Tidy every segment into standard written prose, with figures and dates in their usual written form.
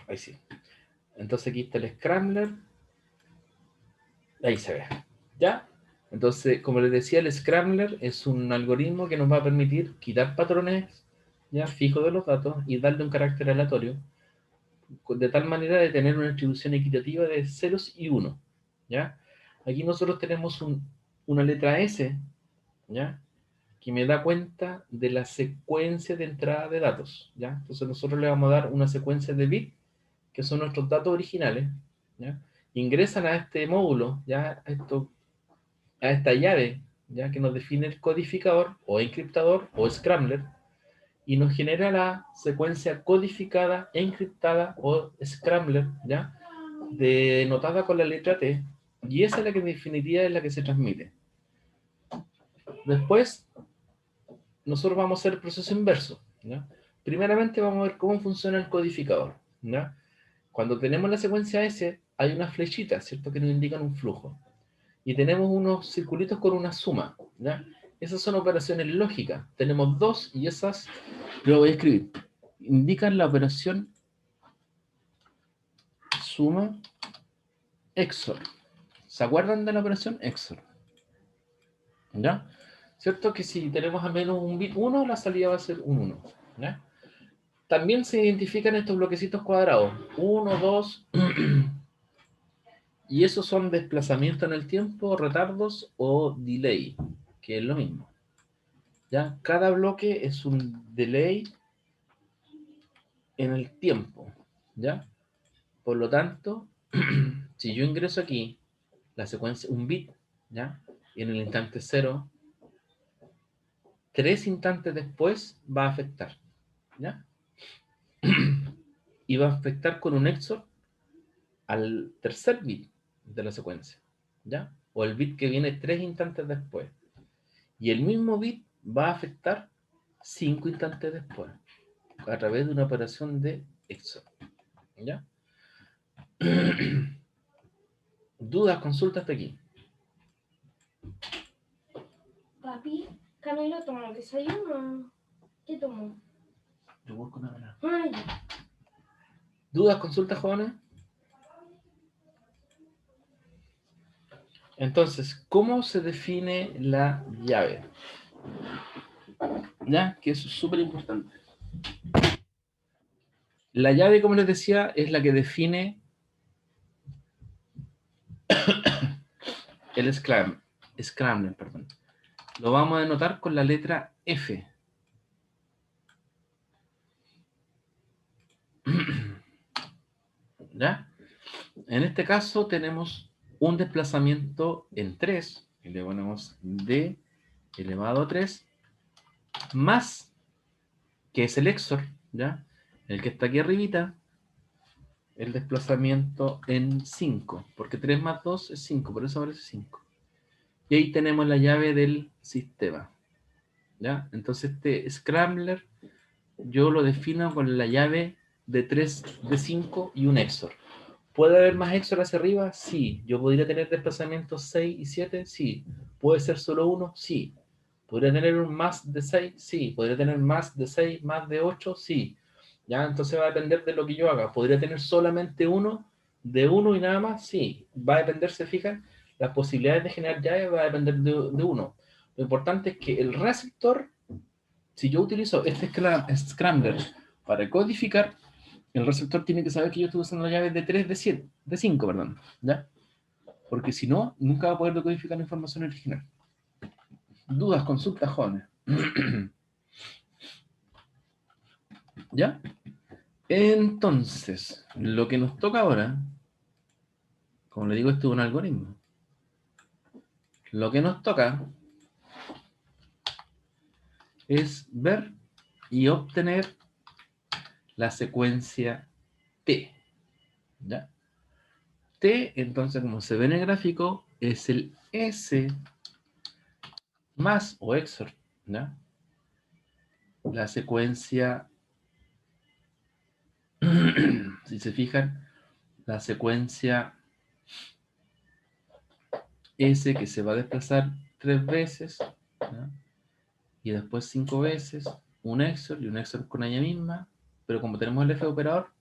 ahí sí. Entonces aquí está el Scrambler. Ahí se ve. ¿Ya? Entonces, como les decía, el Scrambler es un algoritmo que nos va a permitir quitar patrones ya fijos de los datos y darle un carácter aleatorio, de tal manera de tener una distribución equitativa de ceros y uno. ¿Ya? Aquí nosotros tenemos una letra S, ¿ya? Que me da cuenta de la secuencia de entrada de datos, ¿ya? Entonces nosotros le vamos a dar una secuencia de bits, que son nuestros datos originales, ¿ya? Ingresan a este módulo, ¿ya? A esta llave, ¿ya? Que nos define el codificador, o encriptador, o scrambler, y nos genera la secuencia codificada, encriptada, o scrambler, ¿ya? Denotada con la letra T, y esa es la que en definitiva es la que se transmite. Después, nosotros vamos a hacer el proceso inverso, ¿ya? Primeramente vamos a ver cómo funciona el codificador, ¿ya? Cuando tenemos la secuencia S, hay unas flechitas, ¿cierto? Que nos indican un flujo. Y tenemos unos circulitos con una suma, ¿ya? Esas son operaciones lógicas. Tenemos dos y esas, yo lo voy a escribir, indican la operación suma XOR. ¿Se acuerdan de la operación XOR? ¿Ya? ¿Cierto? Que si tenemos al menos un bit 1, la salida va a ser un 1, ¿ya? También se identifican estos bloquecitos cuadrados, 1, 2, y esos son desplazamiento en el tiempo, retardos o delay, que es lo mismo. ¿Ya? Cada bloque es un delay en el tiempo, ¿ya? Por lo tanto, si yo ingreso aquí la secuencia, un bit, ¿ya? Y en el instante 0, 3 instantes después va a afectar, ¿ya? Y va a afectar con un XOR al tercer bit de la secuencia, ¿ya? O el bit que viene 3 instantes después. Y el mismo bit va a afectar 5 instantes después, a través de una operación de XOR, ¿ya? ¿Dudas, consultas hasta aquí? Papi, Camilo tomó desayuno. ¿Qué tomó? Yogur con avena. Ay, ¿Dudas, consultas, jóvenes? Entonces, ¿cómo se define la llave? ¿Ya? Que eso es súper importante. La llave, como les decía, es la que define el scrambler, perdón. Lo vamos a denotar con la letra F. ¿Ya? En este caso tenemos un desplazamiento en 3, y le ponemos D elevado a 3, más, que es el XOR, ¿ya? El que está aquí arribita, el desplazamiento en 5, porque 3 más 2 es 5, por eso aparece 5. Y ahí tenemos la llave del sistema, ¿ya? Entonces este scrambler yo lo defino con la llave de 3, de 5 y un XOR. ¿Puede haber más XOR hacia arriba? Sí. ¿Yo podría tener desplazamientos 6 y 7? Sí. ¿Puede ser solo uno? Sí. ¿Podría tener un más de 6? Sí. ¿Podría tener más de 6, más de 8? Sí. ¿Ya? Entonces va a depender de lo que yo haga. ¿Podría tener solamente uno, de uno y nada más? Sí. Va a depender, se fijan, las posibilidades de generar llaves va a depender de uno. Lo importante es que el receptor, si yo utilizo este scrambler para codificar, el receptor tiene que saber que yo estoy usando la llave de 3, de 7, de 5, perdón, ¿ya? Porque si no, nunca va a poder decodificar la información original. Dudas, consultas, jóvenes. ¿Ya? Entonces, lo que nos toca ahora, como le digo, esto es un algoritmo. Lo que nos toca es ver y obtener la secuencia T. ¿Ya? T, entonces, como se ve en el gráfico, es el S más o XOR, ¿ya? La secuencia, si se fijan, la secuencia S que se va a desplazar 3 veces, ¿ya? Y después 5 veces, un XOR y un XOR con ella misma, pero como tenemos el F operador,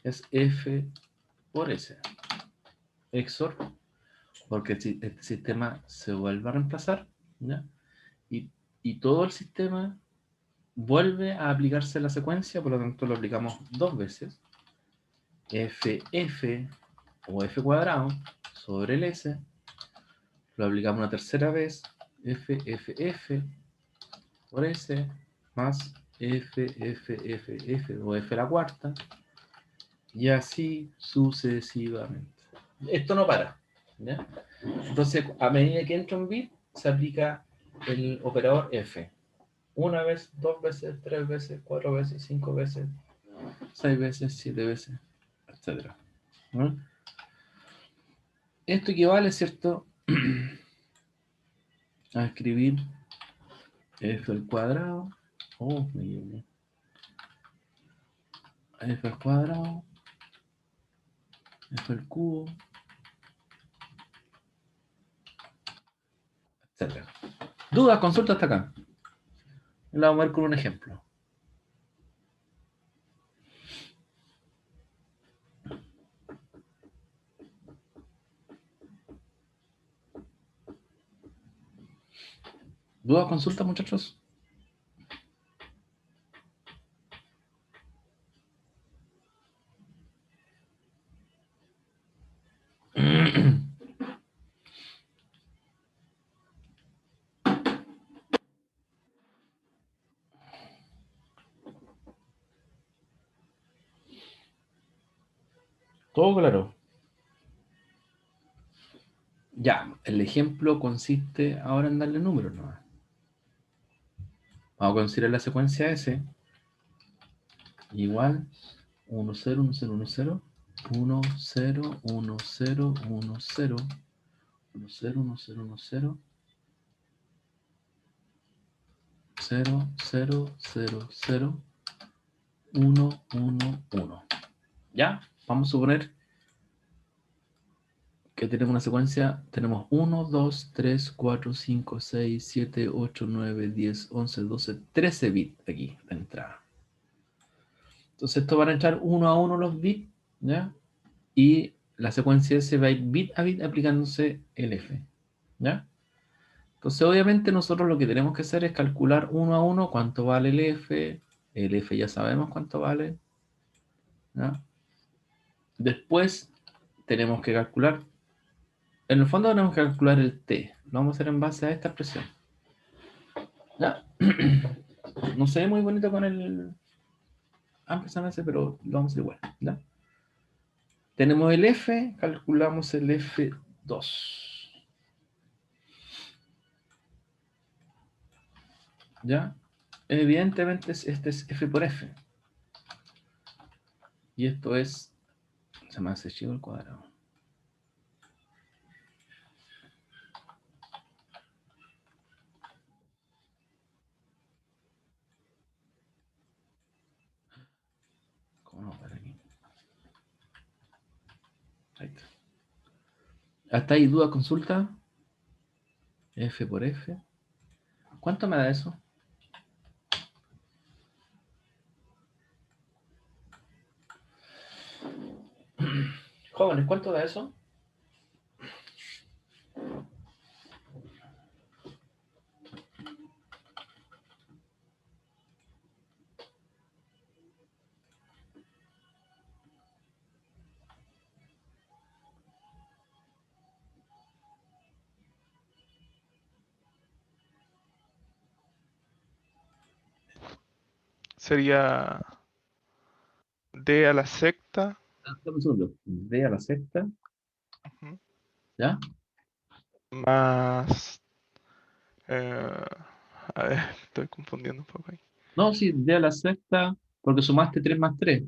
es F por S. XOR, porque este sistema se vuelve a reemplazar, ¿ya? Y todo el sistema vuelve a aplicarse la secuencia, por lo tanto lo aplicamos dos veces. FF o F cuadrado sobre el S, lo aplicamos una tercera vez, FFF por S, más FFFF o F a la cuarta, y así sucesivamente. Esto no para, ¿ya? Entonces, a medida que entra un bit, se aplica el operador F. Una vez, dos veces, tres veces, cuatro veces, cinco veces, seis veces, siete veces, etc. ¿No? Esto equivale, ¿cierto?, a escribir F al cuadrado, me equivoqué, F al cuadrado, F al cubo, etc. ¿Dudas? Consulta hasta acá. La vamos a ver con un ejemplo. ¿Dudas? Consulta, muchachos. Todo claro. Ya, el ejemplo consiste ahora en darle números nomás. Vamos a considerar la secuencia S igual 1, 0, 1, 0, 1, 0, 1, 0, 1, 0, 1, 0, 1, 0, 1, 0, 1, 0, 0, 0, 0, 0, 1, 1, 1. ¿Ya? Vamos a suponer que tenemos una secuencia, tenemos 1, 2, 3, 4, 5, 6, 7, 8, 9, 10, 11, 12, 13 bits aquí de entrada. Entonces esto van a entrar uno a uno los bits, ¿ya? Y la secuencia S va a ir bit a bit aplicándose el F, ¿ya? Entonces obviamente nosotros lo que tenemos que hacer es calcular uno a uno cuánto vale el F ya sabemos cuánto vale, ¿ya? Después tenemos que calcular, en el fondo tenemos que calcular el T, lo vamos a hacer en base a esta expresión, ¿ya? No se ve muy bonito con el ampersand S, pero lo vamos a hacer igual, ¿ya? Tenemos el F, calculamos el F2, ¿ya? Evidentemente este es F por F. Y esto es, se me hace chivo el cuadrado. ¿Cómo no para aquí? Ahí está. ¿Hasta ahí duda, consulta? F por F. ¿Cuánto me da eso? Jóvenes, ¿cuánto da eso? Sería D a la sexta. Dame un segundo. D a la sexta. Ujú. ¿Ya? Más. eh, a ver, estoy confundiendo un poco ahí. No, sí, D a la sexta, porque sumaste 3 más 3.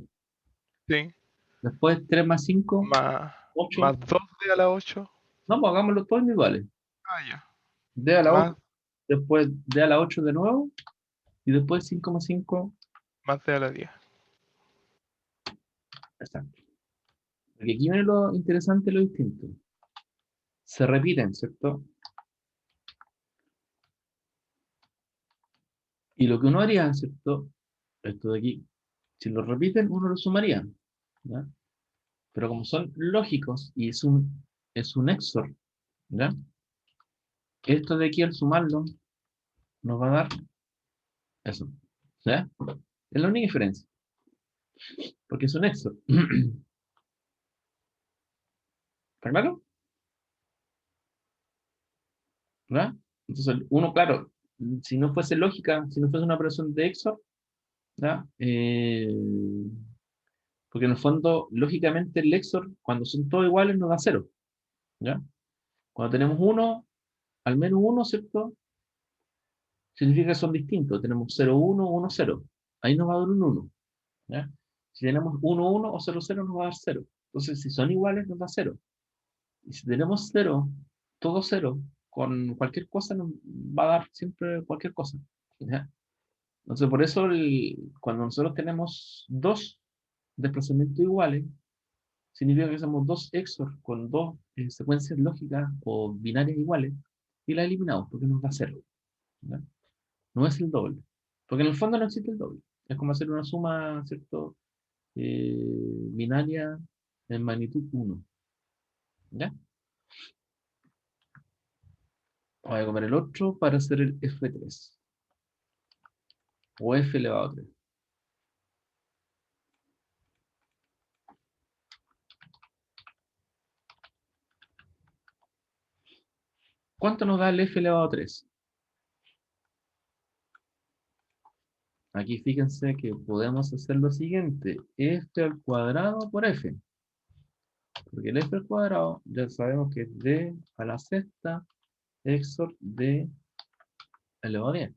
Sí, Después 3 más 5, más, 8. más 2D a la 8. No, pues hagámoslo todos iguales. Ah, ya. D a la 8, Más, después D a la 8 de nuevo, y después 5 más 5. más D a la 10. Exacto. Porque aquí viene lo interesante, lo distinto. Se repiten, ¿cierto? Y lo que uno haría, ¿cierto? Esto de aquí, si lo repiten, uno lo sumaría. ¿ya? Pero como son lógicos y es un XOR, ¿ya? Esto de aquí al sumarlo nos va a dar eso, ¿ya? Es la única diferencia, porque es un XOR. ¿Está claro? ¿Ya? Entonces, uno, claro, si no fuese lógica, si no fuese una operación de XOR, ¿ya? Porque en el fondo, lógicamente, el XOR, cuando son todos iguales, nos da cero, ¿ya? Cuando tenemos uno, al menos uno, ¿cierto? Significa que son distintos. Tenemos 0, 1, 1, 0. Ahí nos va a dar un 1, ¿ya? Si tenemos 1, 1 o 0, 0, nos va a dar 0. Entonces, si son iguales, nos da 0. Y si tenemos 0, todo 0, con cualquier cosa nos va a dar siempre cualquier cosa, ¿ya? Entonces, por eso, cuando nosotros tenemos dos desplazamientos iguales, significa que hacemos dos XOR con dos secuencias lógicas o binarias iguales y las eliminamos porque nos da 0, ¿ya? No es el doble. Porque en el fondo no existe el doble. Es como hacer una suma, ¿cierto? Binaria en magnitud 1. ¿Ya? Voy a comer el otro para hacer el F3. O F elevado a 3. ¿Cuánto nos da el F elevado a 3? Aquí fíjense que podemos hacer lo siguiente. F al cuadrado por F. Porque el F al cuadrado ya sabemos que es D a la sexta XOR D elevado a 10.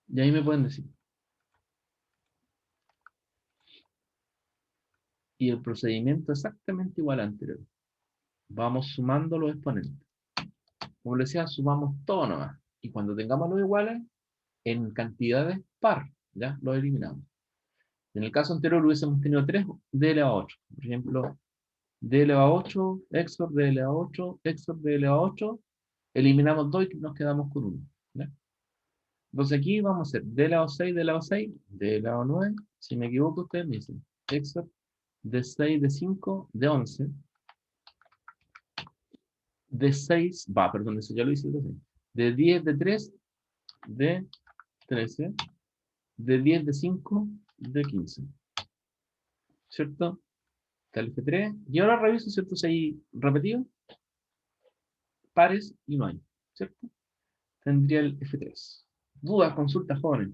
Y ahí me pueden decir. Y el procedimiento exactamente igual al anterior. Vamos sumando los exponentes. Como les decía, sumamos todo nomás. Y cuando tengamos los iguales, en cantidades par, ¿ya? Los eliminamos. En el caso anterior hubiésemos tenido 3 d elevado a 8. Por ejemplo, d elevado a 8, XOR d elevado a 8, XOR d elevado a 8. Eliminamos 2 y nos quedamos con 1. ¿Ya? Entonces aquí vamos a hacer d elevado a 6, d elevado a 6, d elevado a 9. Si me equivoco, ustedes me dicen XOR de 6, de 5, de 11. De 6, perdón, eso ya lo hice. De 10, de 3, de 13, de 10, de 5, de 15. ¿Cierto? Está el F3. Y ahora reviso, ¿cierto? Si hay repetido, pares y no hay. ¿Cierto? Tendría el F3. Dudas, consultas, jóvenes.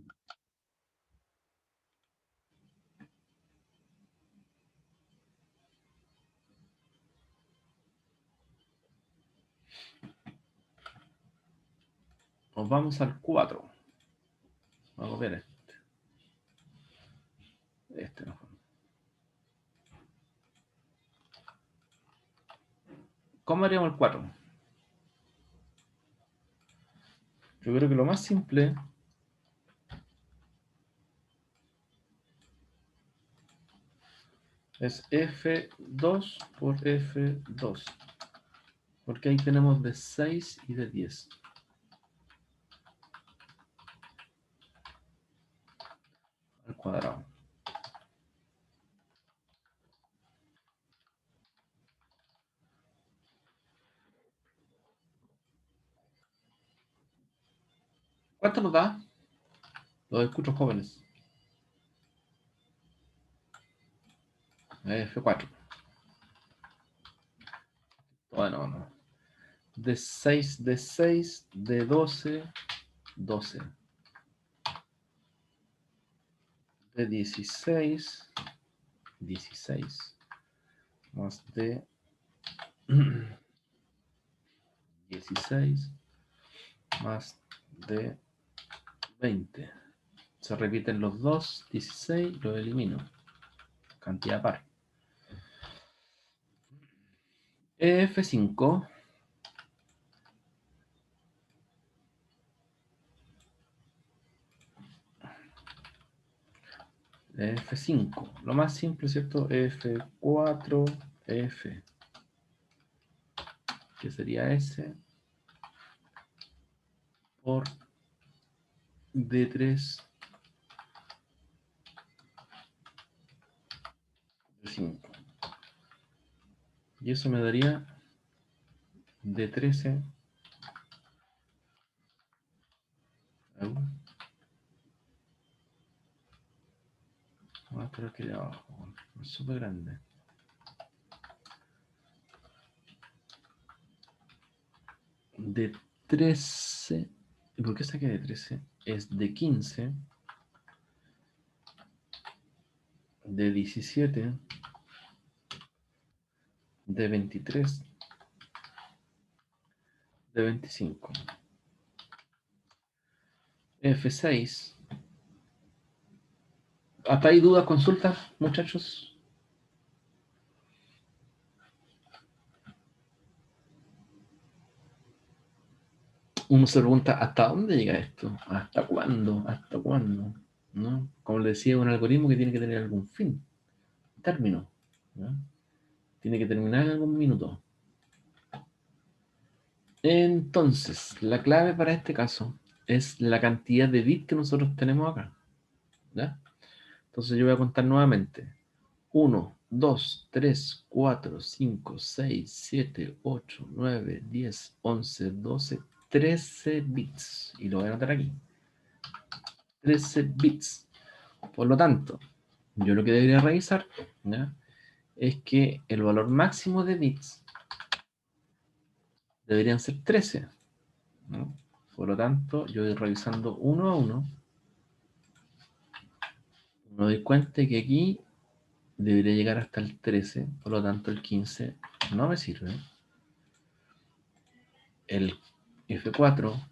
Nos vamos al 4. Vamos a ver este. Este no. ¿Cómo haríamos el 4? Yo creo que lo más simple es F2 por F2. Porque ahí tenemos de 6 y de 10. Al cuadrado. ¿Cuánto nos da? Los escucho jóvenes. F4. Bueno, no. De 6, de 6, de 12, 12. De 16, 16. Más de 16. Más de 20. Se repiten los dos, 16, lo elimino. Cantidad par. F5. F5. Lo más simple, ¿cierto? F4, F. Que sería S por de 3, de 5. Y eso me daría de 13 a 1. Vamos a esperar aquí de abajo. Es súper grande. De 13. ¿Y por qué saqué de 13? Es de 15. De 17. De 23. De 25. F6. ¿Hasta ahí dudas, consultas, muchachos? Uno se pregunta, ¿hasta dónde llega esto? ¿Hasta cuándo? ¿Hasta cuándo? ¿No? Como le decía, un algoritmo que tiene que tener algún fin, término, ¿no? Tiene que terminar en algún minuto. Entonces, la clave para este caso es la cantidad de bits que nosotros tenemos acá, ¿ya? Entonces yo voy a contar nuevamente. 1, 2, 3, 4, 5, 6, 7, 8, 9, 10, 11, 12, 13 bits. Y lo voy a anotar aquí. 13 bits. Por lo tanto, yo lo que debería revisar, ¿ya?, es que el valor máximo de bits deberían ser 13, ¿no? Por lo tanto, yo voy revisando uno a uno. Me doy cuenta que aquí debería llegar hasta el 13, por lo tanto el 15 no me sirve. El F4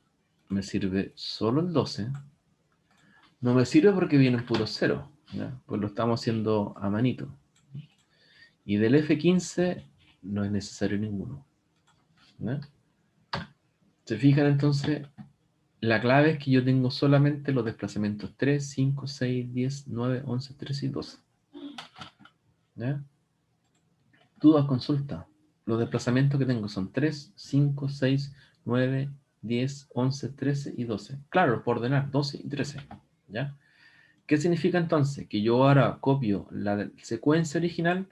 me sirve solo el 12. No me sirve porque vienen puros ceros, ¿ya? Pues lo estamos haciendo a manito. Y del F15 no es necesario ninguno, ¿ya? ¿Se fijan entonces? La clave es que yo tengo solamente los desplazamientos 3, 5, 6, 10, 9, 11, 13 y 12. ¿Ya? Dudas, consulta. Los desplazamientos que tengo son 3, 5, 6, 9, 10, 11, 13 y 12. Claro, por ordenar 12 y 13. ¿Ya? ¿Qué significa entonces? Que yo ahora copio la secuencia original,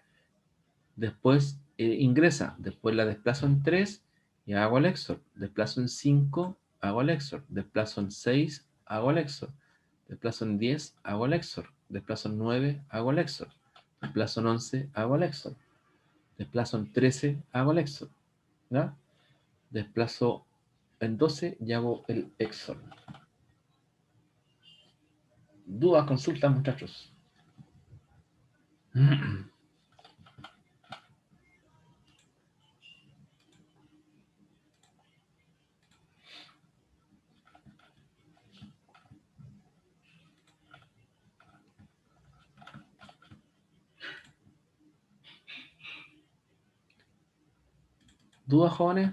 después ingresa, después la desplazo en 3 y hago el EXOR. Desplazo en 5, hago el EXOR. Desplazo en 6, hago el EXOR. Desplazo en 10, hago el EXOR. Desplazo en 9, hago el EXOR. Desplazo en 11, hago el EXOR. Desplazo en 13, hago el EXOR. ¿Ya? Desplazo en 12 y hago el EXOR. ¿Dudas, consultas, muchachos? ¿Dudas, jóvenes?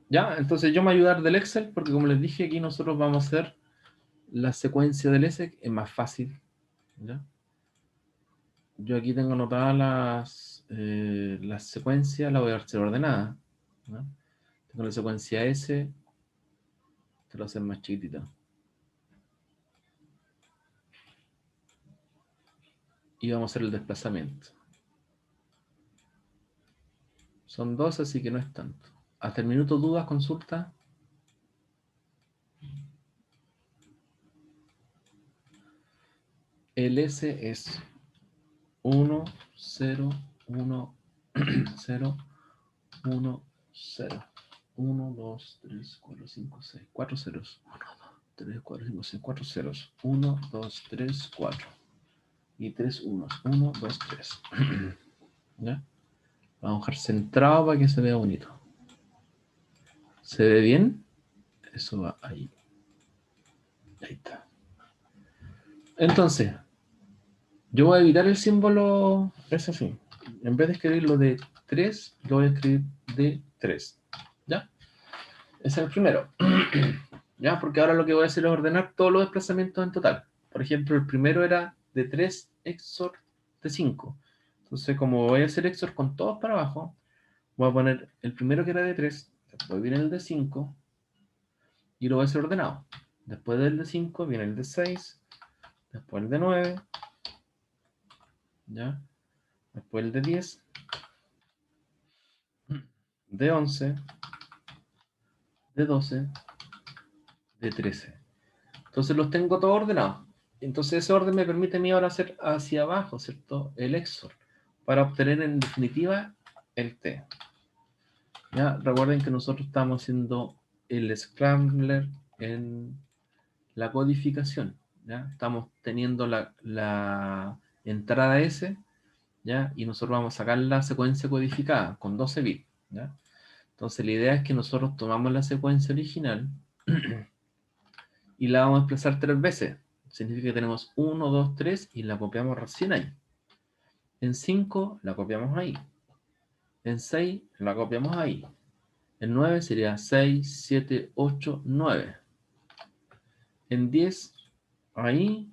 Ya, entonces yo me voy a ayudar del Excel porque como les dije aquí nosotros vamos a hacer la secuencia del Excel, es más fácil, ¿ya? Yo aquí tengo anotadas las secuencias, la voy a hacer ordenada, ¿no? Tengo la secuencia S, te lo voy a hacer más chiquitita. Y vamos a hacer el desplazamiento. Son 2, así que no es tanto. Hasta el minuto, dudas, consulta. El S es 1, 0, 1, 0, 1, 0. 1, 2, 3, 4, 5, 6. 4 ceros. 1, 2, 3, 4, 5, 6. 4 ceros. 1, 2, 3, 4. Y 3 unos. 1, 2, 3. ¿Ya? Vamos a dejar centrado para que se vea bonito. ¿Se ve bien? Eso va ahí. Ahí está. Entonces, yo voy a evitar el símbolo, es así. En vez de escribirlo de 3, lo voy a escribir de 3. ¿Ya? Ese es el primero. ¿Ya? Porque ahora lo que voy a hacer es ordenar todos los desplazamientos en total. Por ejemplo, el primero era de 3 EXOR de 5. Entonces, como voy a hacer XOR con todos para abajo, voy a poner el primero que era de 3, después viene el de 5, y lo voy a hacer ordenado. Después del de 5 viene el de 6, después el de 9, ¿ya? Después el de 10, de 11, de 12, de 13. Entonces los tengo todos ordenados. Entonces ese orden me permite a mí ahora hacer hacia abajo, ¿cierto? El XOR, para obtener en definitiva el T. ¿Ya? Recuerden que nosotros estamos haciendo el scrambler en la codificación. ¿Ya? Estamos teniendo la entrada S, ¿ya? Y nosotros vamos a sacar la secuencia codificada con 12 bits. ¿Ya? Entonces la idea es que nosotros tomamos la secuencia original y la vamos a desplazar 3 veces. Significa que tenemos 1, 2, 3 y la copiamos recién ahí. En 5 la copiamos ahí. En 6 la copiamos ahí. En 9 sería 6, 7, 8, 9. En 10 ahí.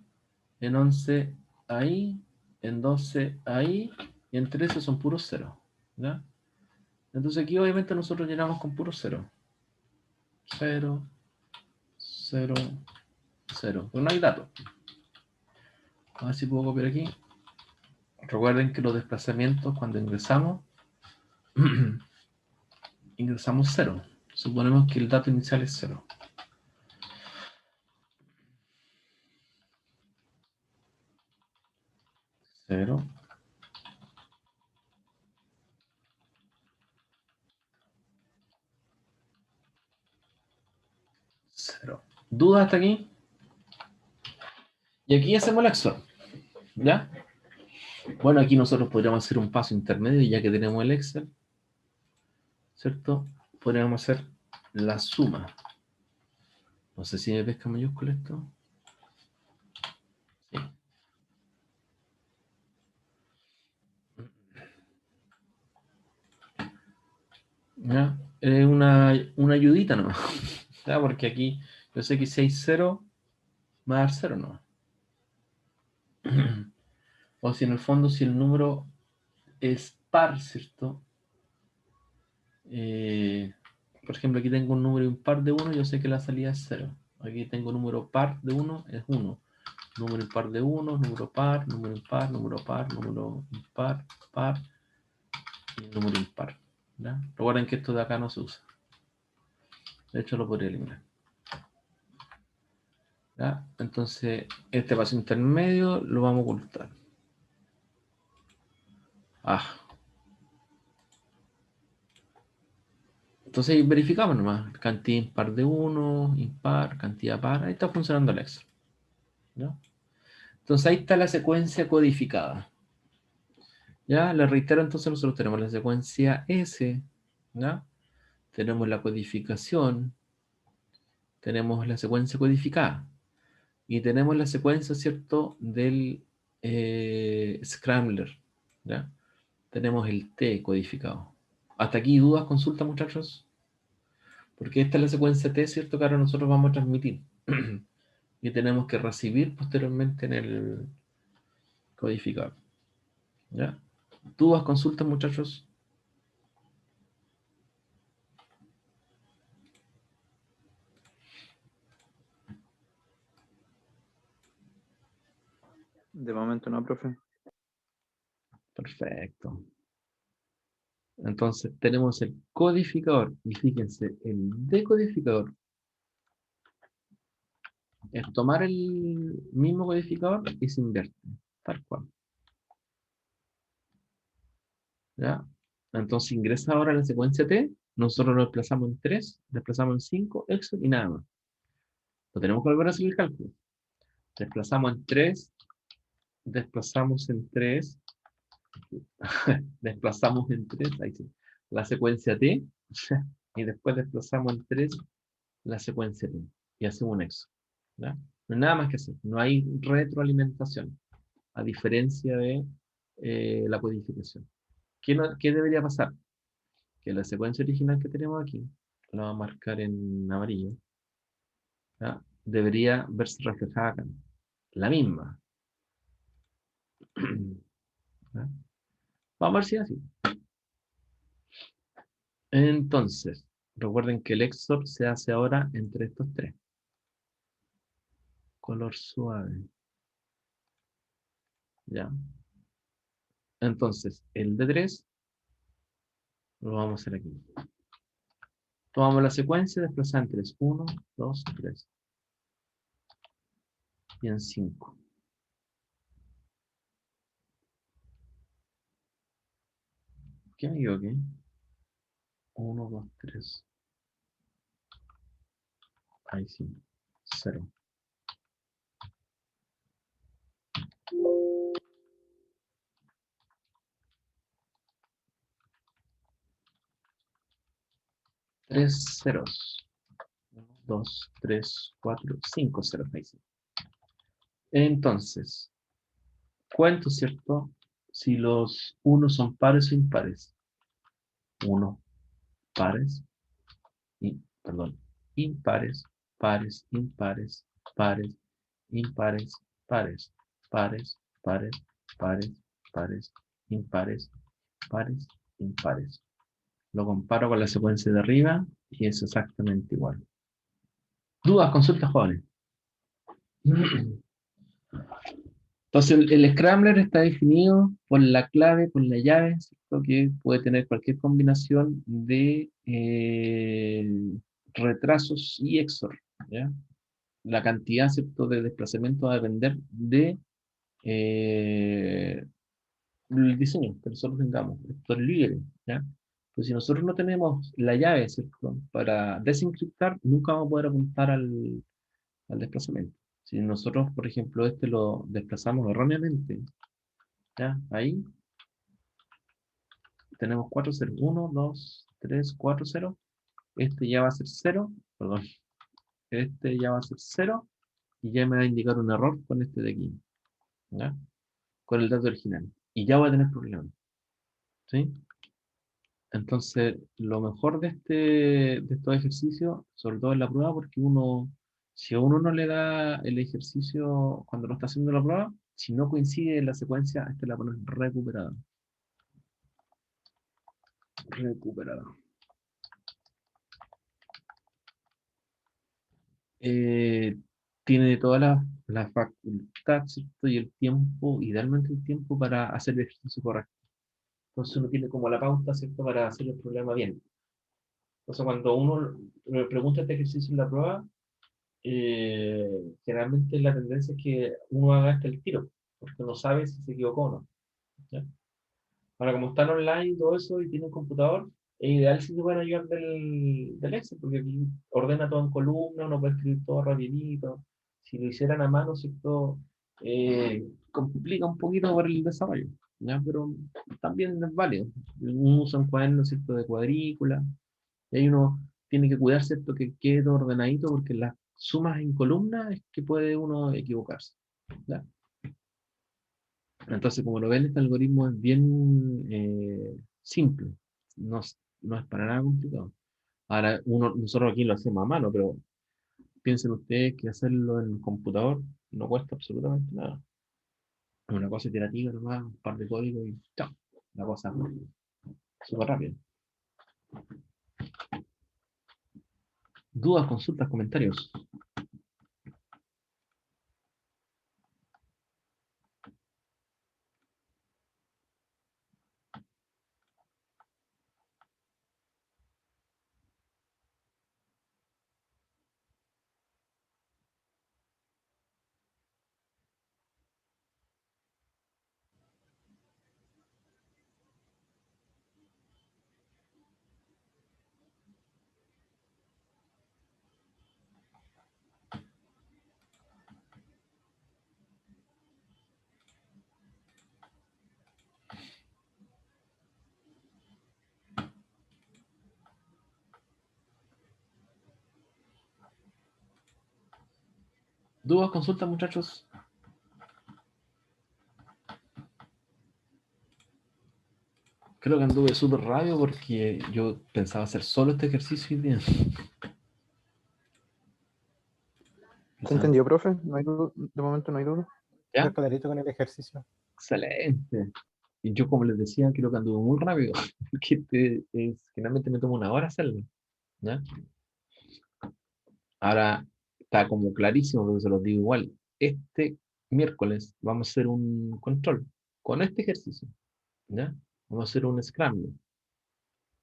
En 11 ahí. En 12 ahí. Y en 13 son puros 0. ¿Ya? Entonces aquí obviamente nosotros llenamos con puros 0. 0, 0, 0. Pero no hay datos. A ver si puedo copiar aquí. Recuerden que los desplazamientos cuando ingresamos ingresamos 0. Suponemos que el dato inicial es 0. 0. 0. ¿Dudas hasta aquí? Y aquí hacemos el XOR. ¿Ya? Bueno, aquí nosotros podríamos hacer un paso intermedio, ya que tenemos el Excel, ¿cierto? Podríamos hacer la suma. No sé si me pesca mayúscula esto. Sí. ¿Ya? Es una ayudita nomás. ¿Ya? Porque aquí yo sé que 6-0 va a dar 0 nomás. O si en el fondo, si el número es par, ¿cierto? Por ejemplo, aquí tengo un número impar de 1, yo sé que la salida es 0. Aquí tengo un número par de 1, es 1. Número impar de 1, número par, número impar, número par, número impar, par y número impar. ¿Ya? Recuerden que esto de acá no se usa. De hecho, lo podría eliminar. ¿Ya? Entonces, este paso intermedio lo vamos a ocultar. Ah. Entonces verificamos nomás. Cantidad impar de 1, impar, cantidad par. Ahí está funcionando el Excel. ¿Ya? Entonces ahí está la secuencia codificada. Ya, les reitero, entonces nosotros tenemos la secuencia S, ¿ya? Tenemos la codificación, tenemos la secuencia codificada y tenemos la secuencia, ¿cierto?, del scrambler, ¿ya? Tenemos el T codificado. ¿Hasta aquí dudas, consultas, muchachos? Porque esta es la secuencia T, ¿cierto?, que ahora nosotros vamos a transmitir. Y tenemos que recibir posteriormente en el codificador. ¿Ya? ¿Dudas, consultas, muchachos? De momento no, profe. Perfecto. Entonces tenemos el codificador. Y fíjense, el decodificador es tomar el mismo codificador y se invierte. Tal cual. ¿Ya? Entonces ingresa ahora la secuencia T. Nosotros lo desplazamos en 3, desplazamos en 5, Excel y nada más. No tenemos que volver a hacer el cálculo. Desplazamos en 3, desplazamos en 3, desplazamos en 3, ahí sí, la secuencia T, y después desplazamos en 3 la secuencia T, y hacemos un EXO. ¿Ya? No hay nada más que hacer, no hay retroalimentación, a diferencia de la codificación. ¿Qué debería pasar? Que la secuencia original que tenemos aquí, la vamos a marcar en amarillo, ¿ya? Debería verse reflejada acá, la misma. ¿Ya? Vamos a ver si es así. Entonces, recuerden que el XOR se hace ahora entre estos tres. Color suave. Ya. Entonces, el de 3 lo vamos a hacer aquí. Tomamos la secuencia, desplazar en 3. 1, 2, 3. Y en 5. ¿Qué me equivoqué? 1, 2, 3. Ahí sí. 0. Tres ceros. 1, 2, 3, 4, 5 ceros. Ahí sí. Entonces, cuento, ¿cierto? Si los 1 son pares o impares. 1, pares, perdón, impares, pares, impares, pares, impares, pares, pares, pares, pares, pares, impares, pares, impares. Lo comparo con la secuencia de arriba y es exactamente igual. ¿Dudas, consultas, jóvenes? Entonces el Scrambler está definido por la clave, por la llave, ¿cierto? Que puede tener cualquier combinación de retrasos y XOR, ¿ya? La cantidad, ¿cierto?, de desplazamiento va a depender de el diseño que nosotros tengamos. Esto es libre, ¿ya? Pues si nosotros no tenemos la llave, ¿cierto?, para desencriptar, nunca vamos a poder apuntar al desplazamiento. Si nosotros, por ejemplo, este lo desplazamos erróneamente, ¿ya? Ahí tenemos 4 ceros. 1, 2, 3, 4 ceros. Este ya va a ser 0, perdón. Este ya va a ser 0 y ya me va a indicar un error con este de aquí, ¿ya? Con el dato original. Y ya voy a tener problemas, ¿sí? Entonces, lo mejor de estos ejercicios, sobre todo en la prueba, porque si a uno no le da el ejercicio cuando lo está haciendo la prueba, si no coincide en la secuencia, esta la pones recuperada. Recuperada. Eh, Tiene toda la facultad, ¿cierto? Y el tiempo, idealmente el tiempo para hacer el ejercicio correcto. Entonces uno tiene como la pauta, ¿cierto?, para hacer el problema bien. Entonces cuando uno le pregunta este ejercicio en la prueba, generalmente la tendencia es que uno haga hasta el tiro, porque no sabe si se equivocó o no, ¿ya? Ahora, como están online y todo eso y tienen computador, es ideal si se pueden ayudar del Excel, porque aquí ordena todo en columna, uno puede escribir todo rapidito. Si lo hicieran a mano, ¿cierto? Complica un poquito por el desarrollo, ¿ya? Pero también es válido. Uno usa un cuaderno, ¿cierto?, de cuadrícula, y ahí uno tiene que cuidar, ¿cierto?, que quede todo ordenadito, porque las sumas en columna es que puede uno equivocarse, ¿ya? Entonces, como lo ven, este algoritmo es bien simple, no es para nada complicado. Ahora, nosotros aquí lo hacemos a mano, pero piensen ustedes que hacerlo en el computador no cuesta absolutamente nada. Es una cosa iterativa nomás, un par de códigos y chao. La cosa súper rápida. ¿Dudas, consultas, comentarios? ¿Dudas, consultas, muchachos? Creo que anduve súper rápido porque yo pensaba hacer solo este ejercicio y bien. ¿Se entendió, profe? No hay de momento no hay duda. ¿Ya? Quedó clarito con el ejercicio. Excelente. Y yo, como les decía, creo que anduve muy rápido, porque generalmente me tomo una hora hacerlo, ¿ya? Ahora está como clarísimo, pero se los digo igual. Este miércoles vamos a hacer un control con este ejercicio, ¿ya? Vamos a hacer un scramble,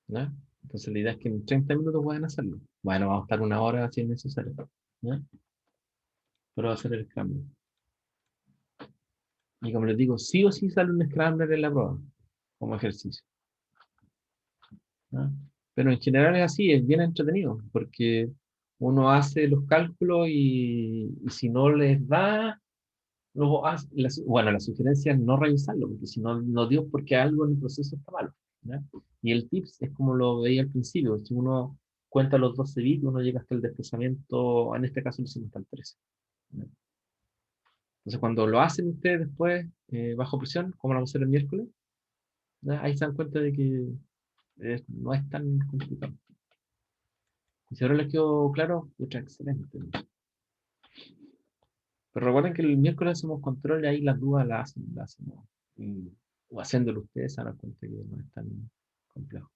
¿ya? Entonces la idea es que en 30 minutos puedan hacerlo. Bueno, vamos a estar una hora si es necesario, ¿ya? Pero va a ser el scramble. Y como les digo, sí o sí sale un scrambler en la prueba, como ejercicio, ¿ya? Pero en general es así, es bien entretenido, porque uno hace los cálculos y si no les da, luego bueno, la sugerencia es no revisarlo, porque si no, no dio porque algo en el proceso está malo, ¿ya? Y el tips es como lo veía al principio, si uno cuenta los 12 bits, uno llega hasta el desplazamiento, en este caso lo hicimos hasta el 13, ¿ya? Entonces cuando lo hacen ustedes después, bajo presión, como lo vamos a hacer el miércoles, ¿ya? Ahí se dan cuenta de que no es tan complicado. Y si ahora les quedó claro, pucha, excelente. Pero recuerden que el miércoles hacemos control y ahí las dudas las hacemos. O haciéndolo ustedes se dan cuenta que no es tan complejo.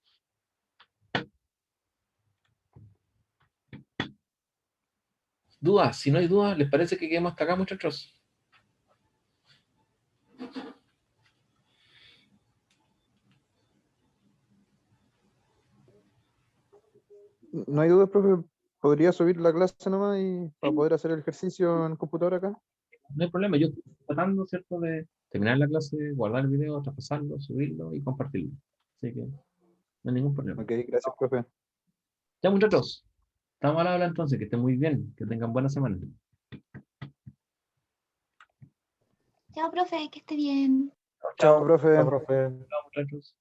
¿Dudas? Si no hay dudas, ¿les parece que quedemos hasta acá, muchachos? No hay duda, profe. ¿Podría subir la clase nomás y para poder hacer el ejercicio en el computador acá? No hay problema. Yo estoy tratando, ¿cierto?, de terminar la clase, guardar el video, traspasarlo, subirlo y compartirlo. Así que no hay ningún problema. Ok, gracias, profe. Ya, muchachos. Estamos al habla entonces. Que estén muy bien. Que tengan buena semana. Chao, profe, que esté bien. Chao, profe. Chao, muchachos.